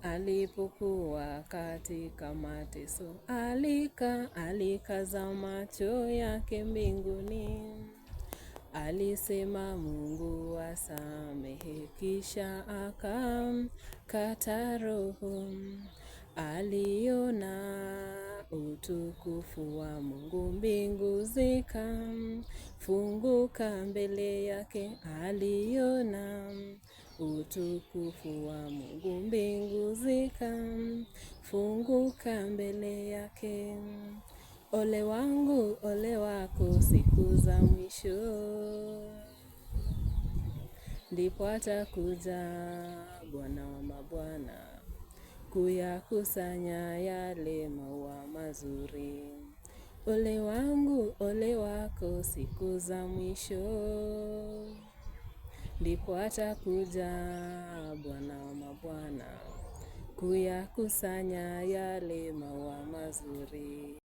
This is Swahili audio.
Alipokuwa katika mateso, alikaza macho yake mbinguni. Alisema Mungu asamehe, kisha akamkata roho. Aliona utukufu wa Mungu, mbingu zikafunguka mbele yake. Aliona utukufu wa Mungu, mbingu zikafunguka mbele yake. Ole wangu, ole wako siku za mwisho, ndipo atakuja Bwana wa mabwana, kuyakusanya yale maua mazuri. Ole wangu, ole wako siku za mwisho, ndipo atakuja Bwana wa mabwana, kuyakusanya yale maua mazuri.